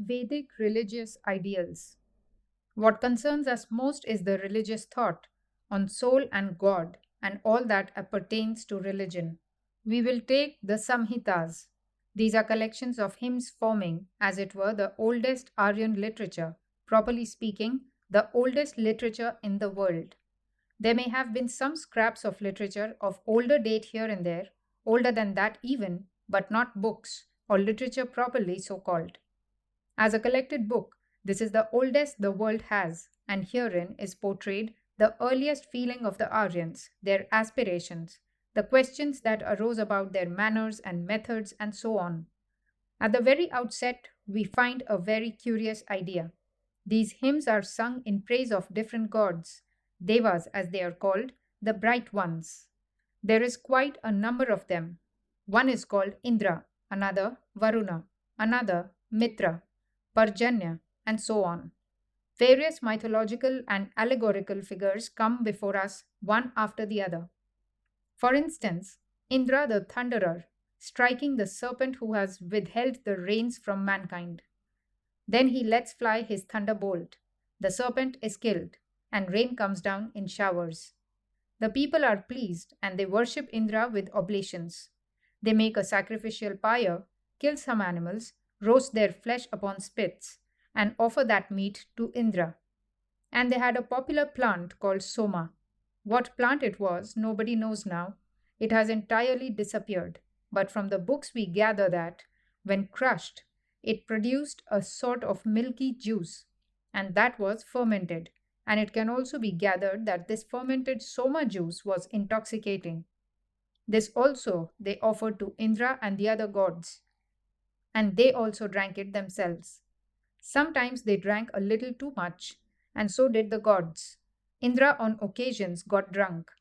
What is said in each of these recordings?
Vedic religious ideals. What concerns us most is the religious thought on soul and God and all that appertains to religion. We will take the Samhitas. These are collections of hymns forming, as it were, the oldest Aryan literature, properly speaking, the oldest literature in the world. There may have been some scraps of literature of older date here and there, older than that even, but not books, or literature properly so called. As a collected book, this is the oldest the world has, and herein is portrayed the earliest feeling of the Aryans, their aspirations, the questions that arose about their manners and methods, and so on. At the very outset, we find a very curious idea. These hymns are sung in praise of different gods, devas as they are called, the bright ones. There is quite a number of them. One is called Indra, another Varuna, another Mitra, Parjanya, and so on. Various mythological and allegorical figures come before us one after the other. For instance, Indra the thunderer, striking the serpent who has withheld the rains from mankind. Then he lets fly his thunderbolt. The serpent is killed, and rain comes down in showers. The people are pleased and they worship Indra with oblations. They make a sacrificial pyre, kill some animals, roast their flesh upon spits, and offer that meat to Indra. And they had a popular plant called Soma. What plant it was, nobody knows now. It has entirely disappeared. But from the books we gather that, when crushed, it produced a sort of milky juice, and that was fermented. And it can also be gathered that this fermented Soma juice was intoxicating. This also they offered to Indra and the other gods, and they also drank it themselves. Sometimes they drank a little too much, and so did the gods. Indra on occasions got drunk.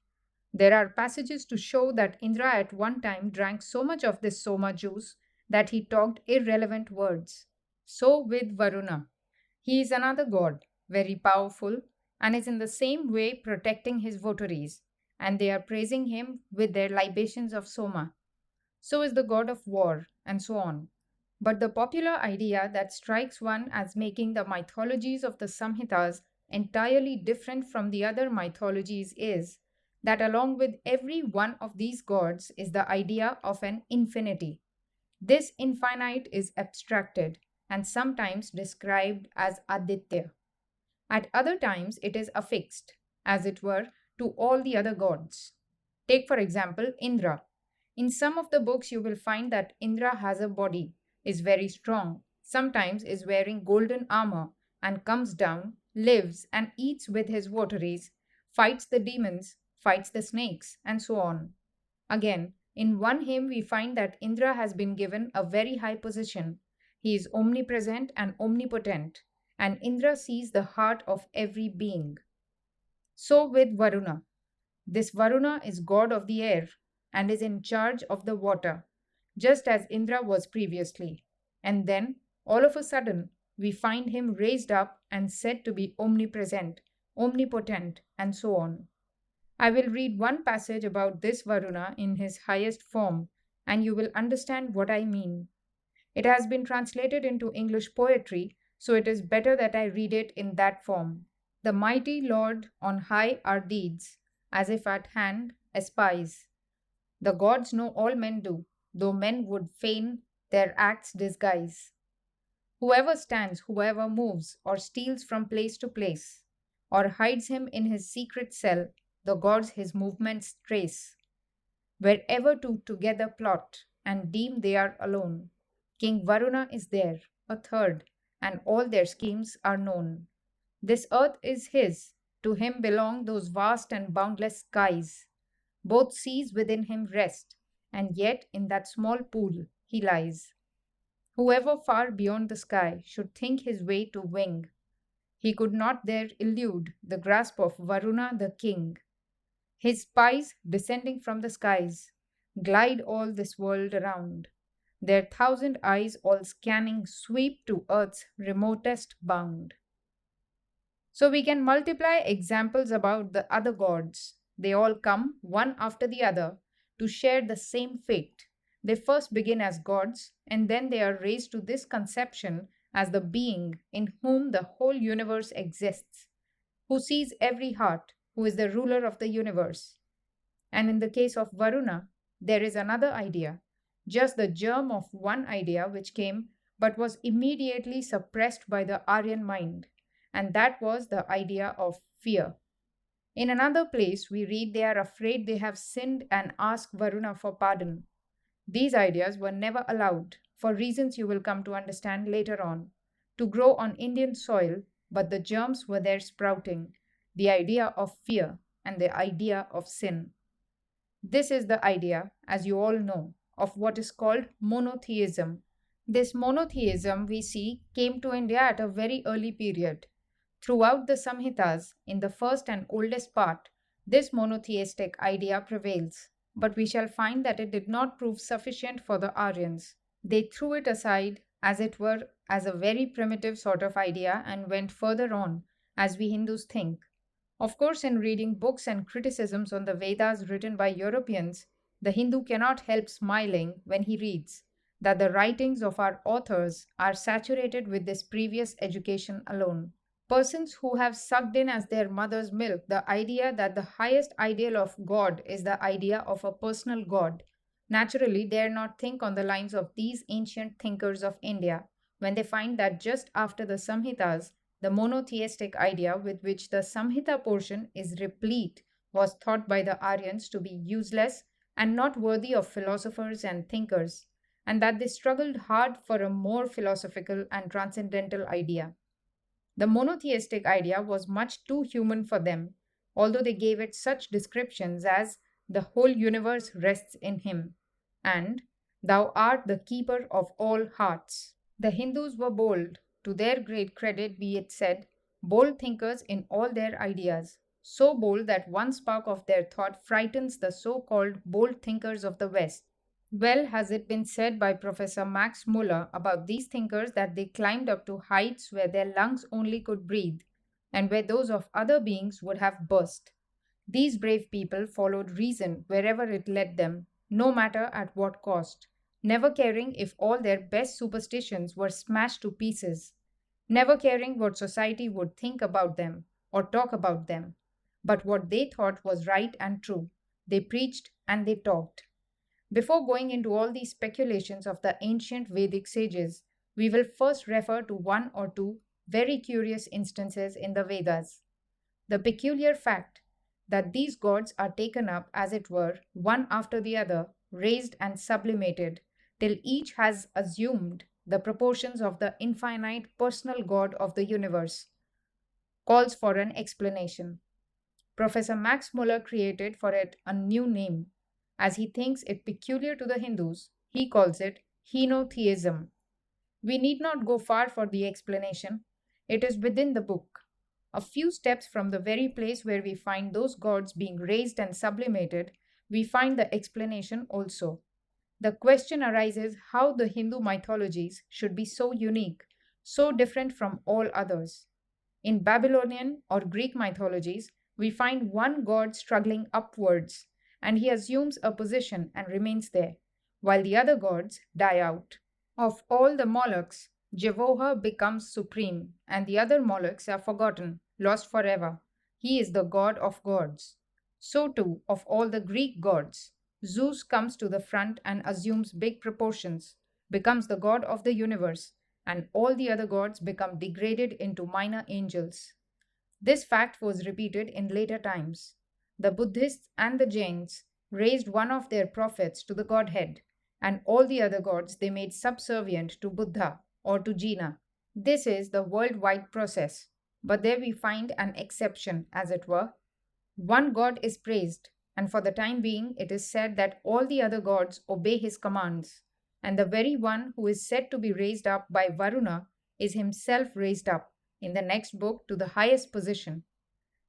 There are passages to show that Indra at one time drank so much of this Soma juice that he talked irrelevant words. So with Varuna. He is another god, very powerful, and is in the same way protecting his votaries, and they are praising him with their libations of Soma. So is the god of war, and so on. But the popular idea that strikes one as making the mythologies of the Samhitas entirely different from the other mythologies is that along with every one of these gods is the idea of an infinity. This infinite is abstracted and sometimes described as Aditya. At other times, it is affixed, as it were, to all the other gods. Take, for example, Indra. In some of the books, you will find that Indra has a body, is very strong, sometimes is wearing golden armor, and comes down, lives, and eats with his votaries, fights the demons, fights the snakes, and so on. Again, in one hymn, we find that Indra has been given a very high position. He is omnipresent and omnipotent, and Indra sees the heart of every being. So with Varuna. This Varuna is god of the air and is in charge of the water, just as Indra was previously. And then, all of a sudden, we find him raised up and said to be omnipresent, omnipotent, and so on. I will read one passage about this Varuna in his highest form, and you will understand what I mean. It has been translated into English poetry, so it is better that I read it in that form. The mighty Lord on high our deeds, as if at hand, espies. The gods know all men do, though men would fain their acts disguise. Whoever stands, whoever moves, or steals from place to place, or hides him in his secret cell, the gods his movements trace. Wherever two together plot, and deem they are alone, King Varuna is there, a third, and all their schemes are known. This earth is his, to him belong those vast and boundless skies. Both seas within him rest, and yet in that small pool he lies. Whoever far beyond the sky should think his way to wing, he could not there elude the grasp of Varuna the king. His spies, descending from the skies, glide all this world around. Their thousand eyes all scanning sweep to earth's remotest bound. So we can multiply examples about the other gods. They all come, one after the other, to share the same fate. They first begin as gods, and then they are raised to this conception as the being in whom the whole universe exists, who sees every heart, who is the ruler of the universe. And in the case of Varuna, there is another idea, just the germ of one idea which came but was immediately suppressed by the Aryan mind, and that was the idea of fear. In another place, we read they are afraid they have sinned and ask Varuna for pardon. These ideas were never allowed, for reasons you will come to understand later on, to grow on Indian soil, but the germs were there sprouting the idea of fear and the idea of sin. This is the idea, as you all know, of what is called monotheism. This monotheism, we see, came to India at a very early period. Throughout the Samhitas, in the first and oldest part, this monotheistic idea prevails, but we shall find that it did not prove sufficient for the Aryans. They threw it aside, as it were, as a very primitive sort of idea and went further on, as we Hindus think. Of course, in reading books and criticisms on the Vedas written by Europeans, the Hindu cannot help smiling when he reads that the writings of our authors are saturated with this previous education alone. Persons who have sucked in as their mother's milk the idea that the highest ideal of God is the idea of a personal God, naturally dare not think on the lines of these ancient thinkers of India when they find that just after the Samhitas, the monotheistic idea with which the Samhita portion is replete was thought by the Aryans to be useless and not worthy of philosophers and thinkers, and that they struggled hard for a more philosophical and transcendental idea. The monotheistic idea was much too human for them, although they gave it such descriptions as the whole universe rests in him, and thou art the keeper of all hearts. The Hindus were bold, to their great credit be it said, bold thinkers in all their ideas, so bold that one spark of their thought frightens the so called bold thinkers of the West. Well has it been said by Professor Max Muller about these thinkers that they climbed up to heights where their lungs only could breathe, and where those of other beings would have burst. These brave people followed reason wherever it led them, no matter at what cost, never caring if all their best superstitions were smashed to pieces, never caring what society would think about them or talk about them. But what they thought was right and true, they preached and they talked. Before going into all these speculations of the ancient Vedic sages, we will first refer to one or two very curious instances in the Vedas. The peculiar fact that these gods are taken up, as it were, one after the other, raised and sublimated, till each has assumed the proportions of the infinite personal God of the universe, calls for an explanation. Professor Max Muller created for it a new name. As he thinks it peculiar to the Hindus, he calls it henotheism. We need not go far for the explanation. It is within the book. A few steps from the very place where we find those gods being raised and sublimated, we find the explanation also. The question arises how the Hindu mythologies should be so unique, so different from all others. In Babylonian or Greek mythologies, we find one god struggling upwards, and he assumes a position and remains there, while the other gods die out. Of all the Molochs, Jehovah becomes supreme, and the other Molochs are forgotten, lost forever. He is the god of gods. So too, of all the Greek gods, Zeus comes to the front and assumes big proportions, becomes the god of the universe, and all the other gods become degraded into minor angels. This fact was repeated in later times. The Buddhists and the Jains raised one of their prophets to the godhead, and all the other gods they made subservient to Buddha or to Jina. This is the worldwide process, but there we find an exception, as it were. One god is praised, and for the time being it is said that all the other gods obey his commands, and the very one who is said to be raised up by Varuna is himself raised up in the next book to the highest position.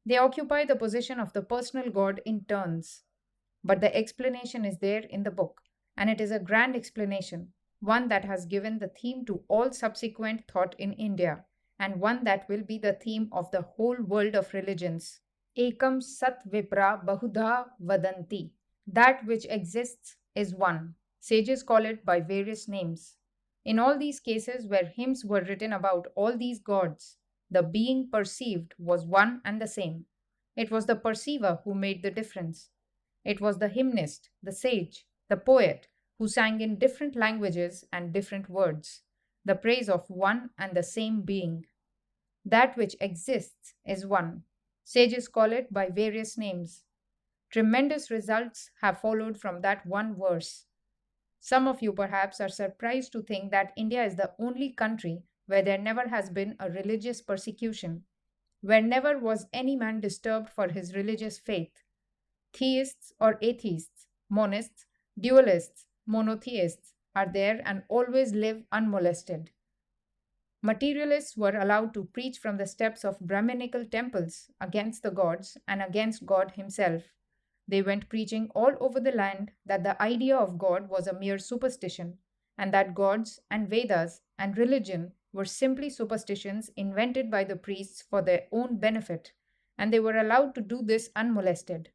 They occupy the position of the personal god in turns. But the explanation is there in the book, and it is a grand explanation, one that has given the theme to all subsequent thought in India, and one that will be the theme of the whole world of religions. Ekam sat vipra bahudha vadanti. That which exists is one. Sages call it by various names. In all these cases where hymns were written about all these gods, the being perceived was one and the same. It was the perceiver who made the difference. It was the hymnist, the sage, the poet who sang in different languages and different words, the praise of one and the same being. That which exists is one. Sages call it by various names. Tremendous results have followed from that one verse. Some of you perhaps are surprised to think that India is the only country where there never has been a religious persecution, where never was any man disturbed for his religious faith. Theists or atheists, monists, dualists, monotheists are there and always live unmolested. Materialists were allowed to preach from the steps of Brahminical temples against the gods and against God Himself. They went preaching all over the land that the idea of God was a mere superstition, and that gods and Vedas and religion were simply superstitions invented by the priests for their own benefit, and they were allowed to do this unmolested.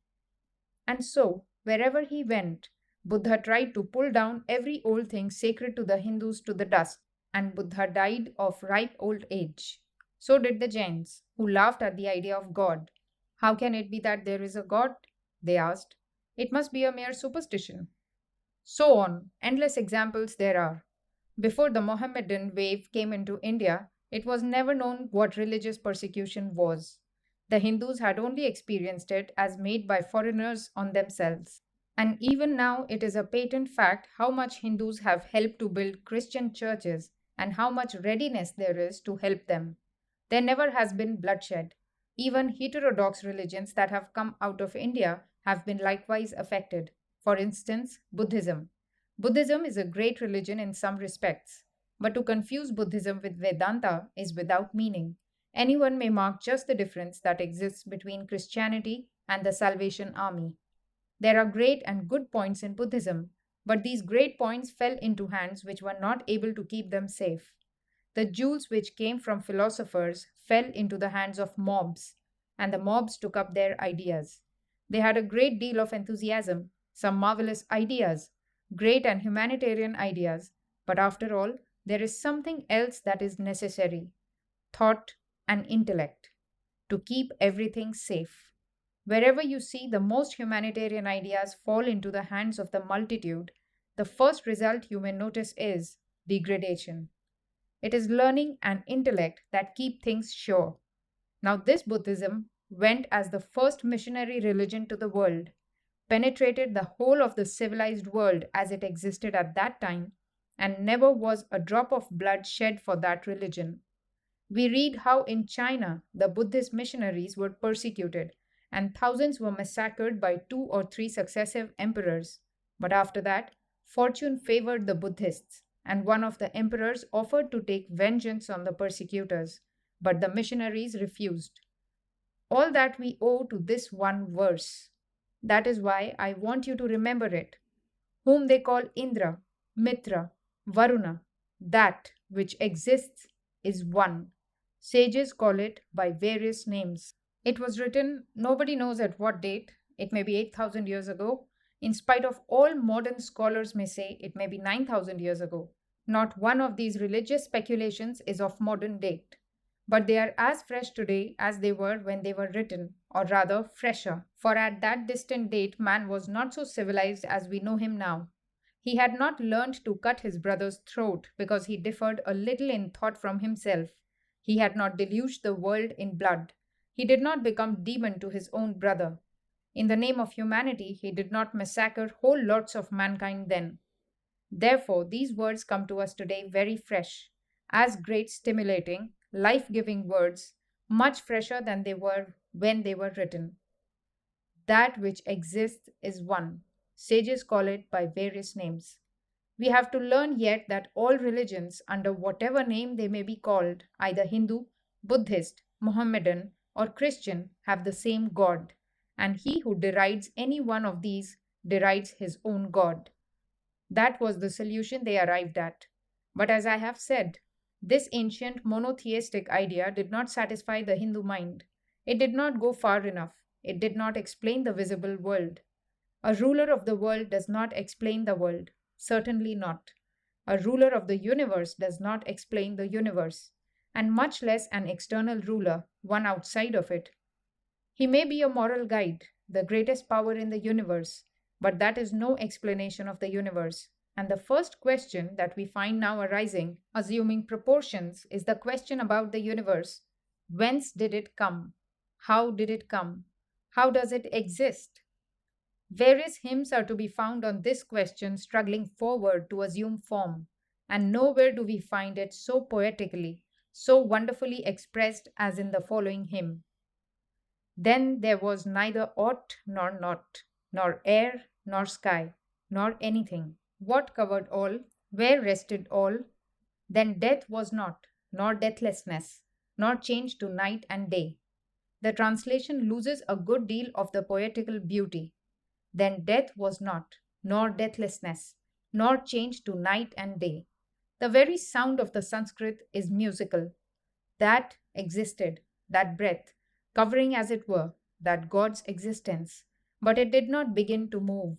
And so, wherever he went, Buddha tried to pull down every old thing sacred to the Hindus to the dust, and Buddha died of ripe old age. So did the Jains, who laughed at the idea of God. How can it be that there is a God? They asked. It must be a mere superstition. So on, endless examples there are. Before the Mohammedan wave came into India, it was never known what religious persecution was. The Hindus had only experienced it as made by foreigners on themselves. And even now, it is a patent fact how much Hindus have helped to build Christian churches and how much readiness there is to help them. There never has been bloodshed. Even heterodox religions that have come out of India have been likewise affected. For instance, Buddhism. Buddhism is a great religion in some respects, but to confuse Buddhism with Vedanta is without meaning. Anyone may mark just the difference that exists between Christianity and the Salvation Army. There are great and good points in Buddhism, but these great points fell into hands which were not able to keep them safe. The jewels which came from philosophers fell into the hands of mobs, and the mobs took up their ideas. They had a great deal of enthusiasm, some marvelous ideas, great and humanitarian ideas, but after all, there is something else that is necessary: thought and intellect, to keep everything safe. Wherever you see the most humanitarian ideas fall into the hands of the multitude, the first result you may notice is degradation. It is learning and intellect that keep things sure. Now, this Buddhism went as the first missionary religion to the world, penetrated the whole of the civilized world as it existed at that time, and never was a drop of blood shed for that religion. We read how in China the Buddhist missionaries were persecuted and thousands were massacred by 2 or 3 successive emperors. But after that, fortune favored the Buddhists, and one of the emperors offered to take vengeance on the persecutors, but the missionaries refused. All that we owe to this one verse. That is why I want you to remember it. Whom they call Indra, Mitra, Varuna, that which exists is one. Sages call it by various names. It was written, nobody knows at what date. It may be 8,000 years ago. In spite of all modern scholars may say it may be 9,000 years ago. Not one of these religious speculations is of modern date, but they are as fresh today as they were when they were written, or rather fresher, for at that distant date man was not so civilized as we know him now. He had not learned to cut his brother's throat because he differed a little in thought from himself. He had not deluged the world in blood. He did not become demon to his own brother. In the name of humanity, he did not massacre whole lots of mankind then. Therefore, these words come to us today very fresh, as great, stimulating, life-giving words, much fresher than they were when they were written. That which exists is one. Sages call it by various names. We have to learn yet that all religions, under whatever name they may be called, either Hindu, Buddhist, Mohammedan, or Christian, have the same God, and he who derides any one of these derides his own God. That was the solution they arrived at. But as I have said, this ancient monotheistic idea did not satisfy the Hindu mind. It did not go far enough. It did not explain the visible world. A ruler of the world does not explain the world. Certainly not. A ruler of the universe does not explain the universe, and much less an external ruler, one outside of it. He may be a moral guide, the greatest power in the universe, but that is no explanation of the universe. And the first question that we find now arising, assuming proportions, is the question about the universe. Whence did it come? How did it come? How does it exist? Various hymns are to be found on this question struggling forward to assume form, and nowhere do we find it so poetically, so wonderfully expressed as in the following hymn. Then there was neither aught nor not, nor air nor sky, nor anything. What covered all? Where rested all? Then death was not, nor deathlessness, nor change to night and day. The translation loses a good deal of the poetical beauty. Then death was not, nor deathlessness, nor change to night and day. The very sound of the Sanskrit is musical. That existed, that breath, covering as it were, that God's existence, but it did not begin to move.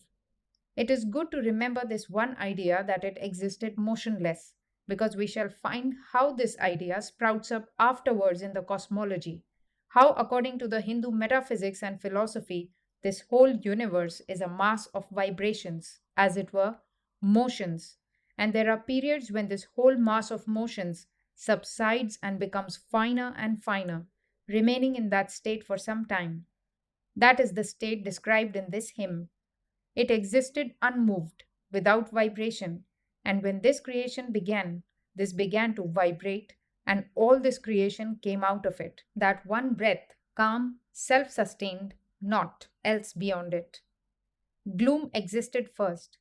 It is good to remember this one idea that it existed motionless, because we shall find how this idea sprouts up afterwards in the cosmology, how, according to the Hindu metaphysics and philosophy, this whole universe is a mass of vibrations, as it were, motions, and there are periods when this whole mass of motions subsides and becomes finer and finer, remaining in that state for some time. That is the state described in this hymn. It existed unmoved, without vibration, and when this creation began, this began to vibrate, and all this creation came out of it. That one breath, calm, self sustained, naught else beyond it. Gloom existed first.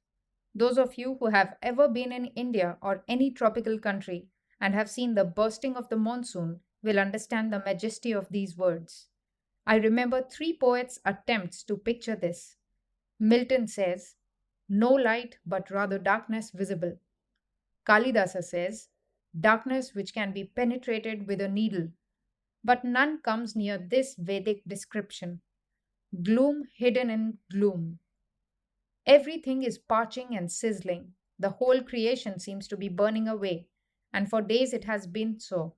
Those of you who have ever been in India or any tropical country and have seen the bursting of the monsoon will understand the majesty of these words. I remember three poets' attempts to picture this. Milton says, "No light but rather darkness visible." Kalidasa says, "Darkness which can be penetrated with a needle." But none comes near this Vedic description. Gloom hidden in gloom. Everything is parching and sizzling. The whole creation seems to be burning away, and for days it has been so.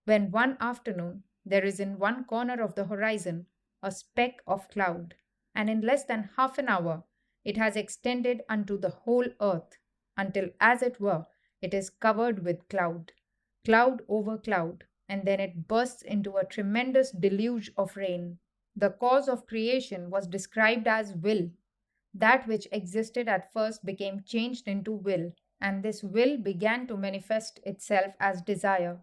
When one afternoon there is in one corner of the horizon a speck of cloud, and in less than half an hour it has extended unto the whole earth, until, as it were, it is covered with cloud, cloud over cloud, and then it bursts into a tremendous deluge of rain. The cause of creation was described as will. That which existed at first became changed into will, and this will began to manifest itself as desire.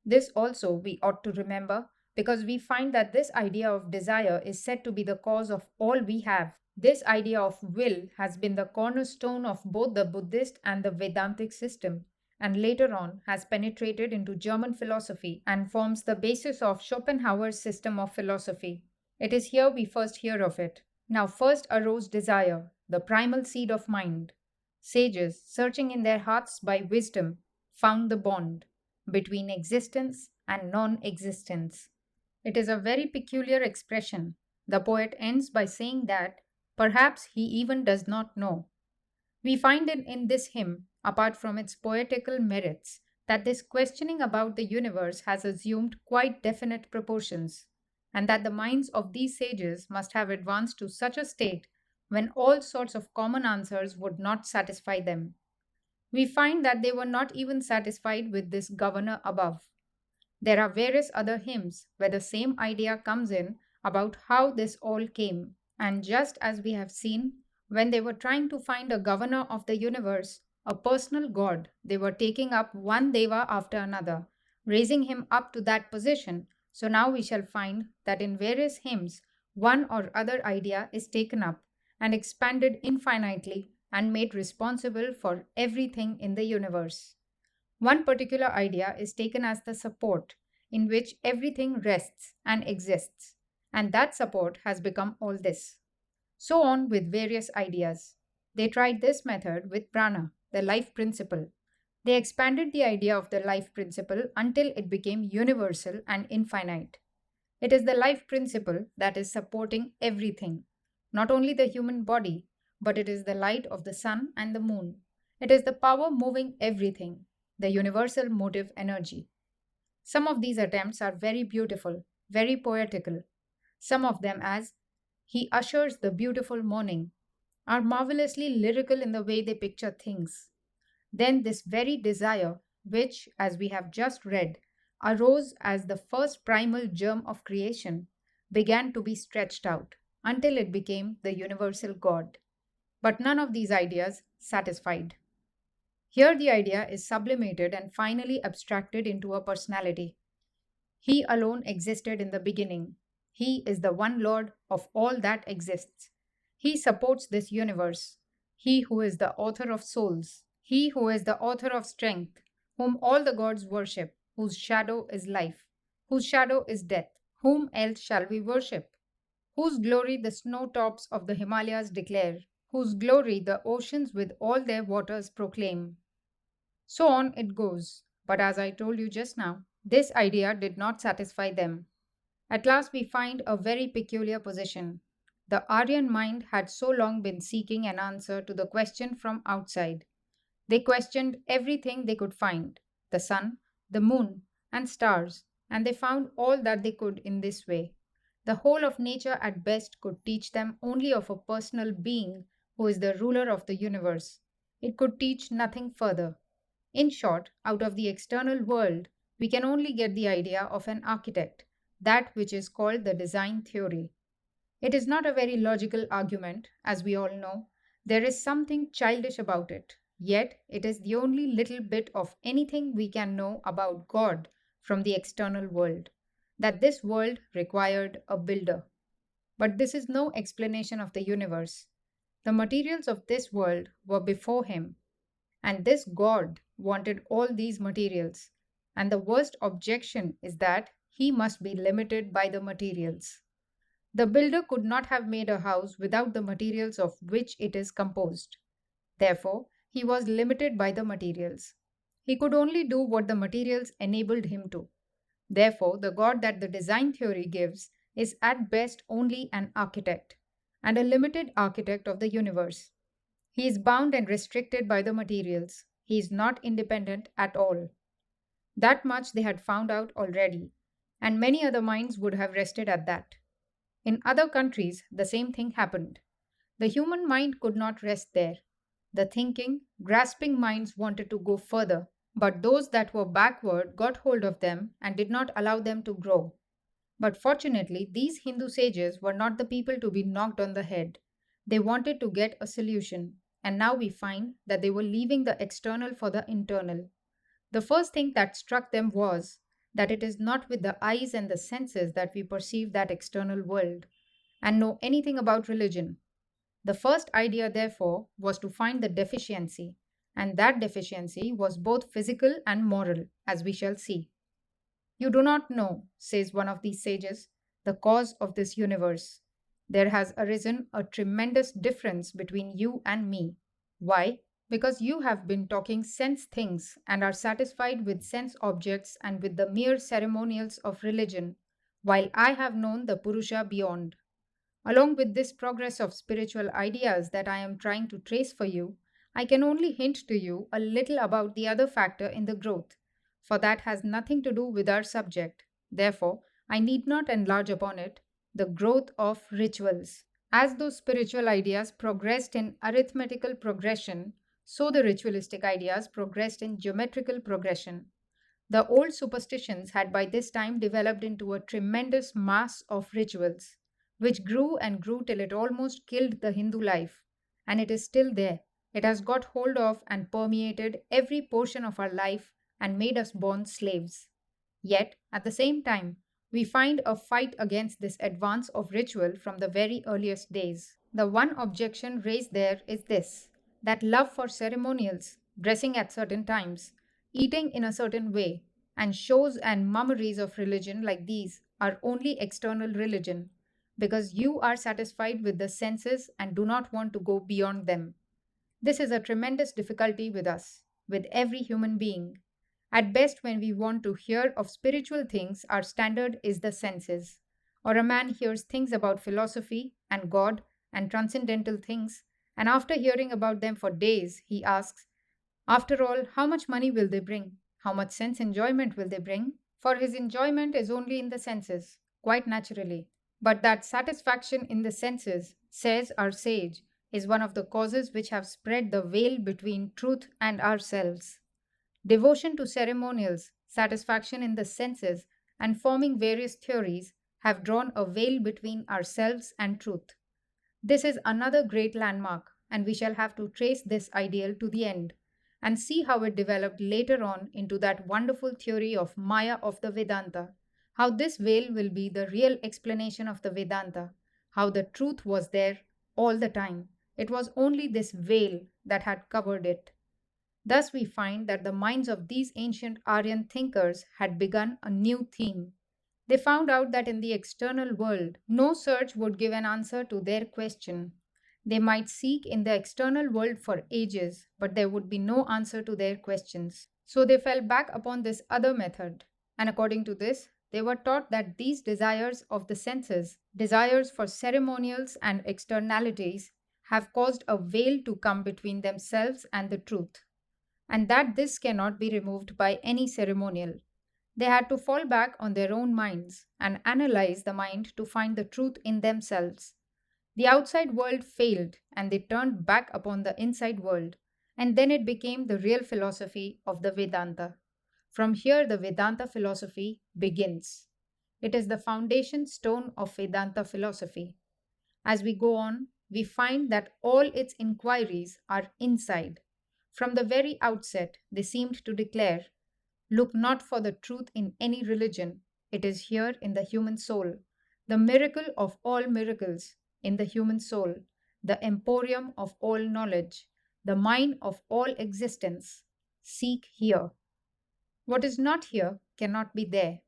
This also we ought to remember, because we find that this idea of desire is said to be the cause of all we have. This idea of will has been the cornerstone of both the Buddhist and the Vedantic system, and later on has penetrated into German philosophy and forms the basis of Schopenhauer's system of philosophy. It is here we first hear of it. Now first arose desire, the primal seed of mind. Sages, searching in their hearts by wisdom, found the bond between existence and non-existence. It is a very peculiar expression. The poet ends by saying that perhaps he even does not know. We find in this hymn, apart from its poetical merits, that this questioning about the universe has assumed quite definite proportions, and that the minds of these sages must have advanced to such a state when all sorts of common answers would not satisfy them. We find that they were not even satisfied with this governor above. There are various other hymns where the same idea comes in about how this all came, and just as we have seen, when they were trying to find a governor of the universe, a personal god, they were taking up one deva after another, raising him up to that position. So now we shall find that in various hymns, one or other idea is taken up and expanded infinitely and made responsible for everything in the universe. One particular idea is taken as the support in which everything rests and exists, and that support has become all this. So on with various ideas. They tried this method with prana, the life principle. They expanded the idea of the life principle until it became universal and infinite. It is the life principle that is supporting everything, not only the human body, but it is the light of the sun and the moon. It is the power moving everything, the universal motive energy. Some of these attempts are very beautiful, very poetical. Some of them, as He ushers the beautiful morning, are marvelously lyrical in the way they picture things. Then, this very desire, which, as we have just read, arose as the first primal germ of creation, began to be stretched out until it became the universal God. But none of these ideas satisfied. Here, the idea is sublimated and finally abstracted into a personality. He alone existed in the beginning. He is the one Lord of all that exists. He supports this universe. He who is the author of souls. He who is the author of strength, whom all the gods worship, whose shadow is life, whose shadow is death. Whom else shall we worship? Whose glory the snow tops of the Himalayas declare, whose glory the oceans with all their waters proclaim. So on it goes. But as I told you just now, this idea did not satisfy them. At last, we find a very peculiar position. The Aryan mind had so long been seeking an answer to the question from outside. They questioned everything they could find, the sun, the moon, and stars, and they found all that they could in this way. The whole of nature at best could teach them only of a personal being who is the ruler of the universe. It could teach nothing further. In short, out of the external world, we can only get the idea of an architect, that which is called the design theory. It is not a very logical argument, as we all know. There is something childish about it, yet it is the only little bit of anything we can know about God from the external world, that this world required a builder. But this is no explanation of the universe. The materials of this world were before him, and this God wanted all these materials. And the worst objection is that he must be limited by the materials. The builder could not have made a house without the materials of which it is composed. Therefore, he was limited by the materials. He could only do what the materials enabled him to. Therefore, the God that the design theory gives is at best only an architect, and a limited architect of the universe. He is bound and restricted by the materials. He is not independent at all. That much they had found out already, and many other minds would have rested at that. In other countries, the same thing happened. The human mind could not rest there. The thinking, grasping minds wanted to go further, but those that were backward got hold of them and did not allow them to grow. But fortunately, these Hindu sages were not the people to be knocked on the head. They wanted to get a solution, and now we find that they were leaving the external for the internal. The first thing that struck them was that it is not with the eyes and the senses that we perceive that external world and know anything about religion. The first idea, therefore, was to find the deficiency, and that deficiency was both physical and moral, as we shall see. You do not know, says one of these sages, the cause of this universe. There has arisen a tremendous difference between you and me. Why? Because you have been talking sense things and are satisfied with sense objects and with the mere ceremonials of religion, while I have known the Purusha beyond. Along with this progress of spiritual ideas that I am trying to trace for you, I can only hint to you a little about the other factor in the growth, for that has nothing to do with our subject. Therefore, I need not enlarge upon it, the growth of rituals. As those spiritual ideas progressed in arithmetical progression, so the ritualistic ideas progressed in geometrical progression. The old superstitions had by this time developed into a tremendous mass of rituals, which grew and grew till it almost killed the Hindu life. And it is still there. It has got hold of and permeated every portion of our life and made us born slaves. Yet, at the same time, we find a fight against this advance of ritual from the very earliest days. The one objection raised there is this, that love for ceremonials, dressing at certain times, eating in a certain way, and shows and mummeries of religion like these are only external religion, because you are satisfied with the senses and do not want to go beyond them. This is a tremendous difficulty with us, with every human being. At best, when we want to hear of spiritual things, our standard is the senses. Or a man hears things about philosophy and God and transcendental things, and after hearing about them for days, he asks, After all, how much money will they bring? How much sense enjoyment will they bring? For his enjoyment is only in the senses, quite naturally. But that satisfaction in the senses, says our sage, is one of the causes which have spread the veil between truth and ourselves. Devotion to ceremonials, satisfaction in the senses, and forming various theories have drawn a veil between ourselves and truth. This is another great landmark, and we shall have to trace this ideal to the end and see how it developed later on into that wonderful theory of Maya of the Vedanta, how this veil will be the real explanation of the Vedanta, how the truth was there all the time. It was only this veil that had covered it. Thus, we find that the minds of these ancient Aryan thinkers had begun a new theme. They found out that in the external world, no search would give an answer to their question. They might seek in the external world for ages, but there would be no answer to their questions. So they fell back upon this other method. And according to this, they were taught that these desires of the senses, desires for ceremonials and externalities, have caused a veil to come between themselves and the truth, and that this cannot be removed by any ceremonial. They had to fall back on their own minds and analyze the mind to find the truth in themselves. The outside world failed and they turned back upon the inside world, and then it became the real philosophy of the Vedanta. From here, the Vedanta philosophy begins. It is the foundation stone of Vedanta philosophy. As we go on, we find that all its inquiries are inside. From the very outset, they seemed to declare, look not for the truth in any religion, it is here in the human soul, the miracle of all miracles in the human soul, the emporium of all knowledge, the mine of all existence. Seek here. What is not here cannot be there.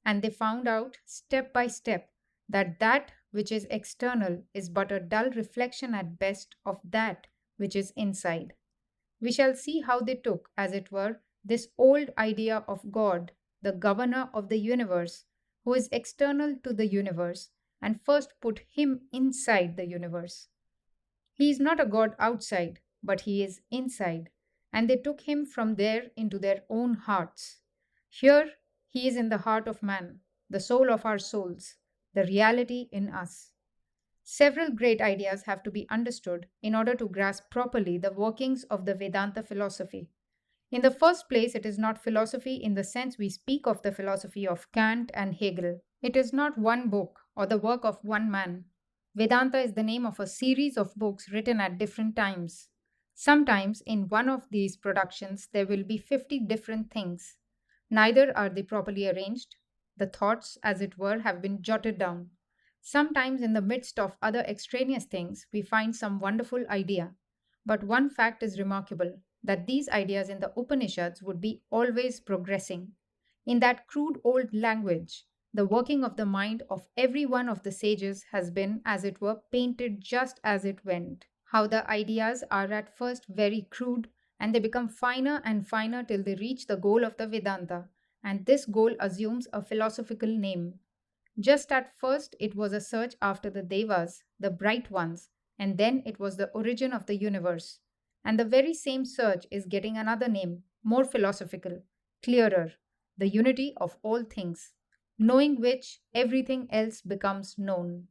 And they found out step by step that that which is external is but a dull reflection at best of that which is inside. We shall see how they took, as it were, this old idea of God, the governor of the universe, who is external to the universe, and first put him inside the universe. He is not a God outside, but he is inside, and they took him from there into their own hearts. Here he is in the heart of man, the soul of our souls, the reality in us. Several great ideas have to be understood in order to grasp properly the workings of the Vedanta philosophy. In the first place, it is not philosophy in the sense we speak of the philosophy of Kant and Hegel. It is not one book or the work of one man. Vedanta is the name of a series of books written at different times. Sometimes in one of these productions there will be 50 different things. Neither are they properly arranged. The thoughts, as it were, have been jotted down. Sometimes, in the midst of other extraneous things, we find some wonderful idea. But one fact is remarkable, that these ideas in the Upanishads would be always progressing. In that crude old language, the working of the mind of every one of the sages has been, as it were, painted just as it went. How the ideas are at first very crude, and they become finer and finer till they reach the goal of the Vedanta, and this goal assumes a philosophical name. Just at first, it was a search after the Devas, the bright ones, and then it was the origin of the universe. And the very same search is getting another name, more philosophical, clearer, the unity of all things, knowing which everything else becomes known.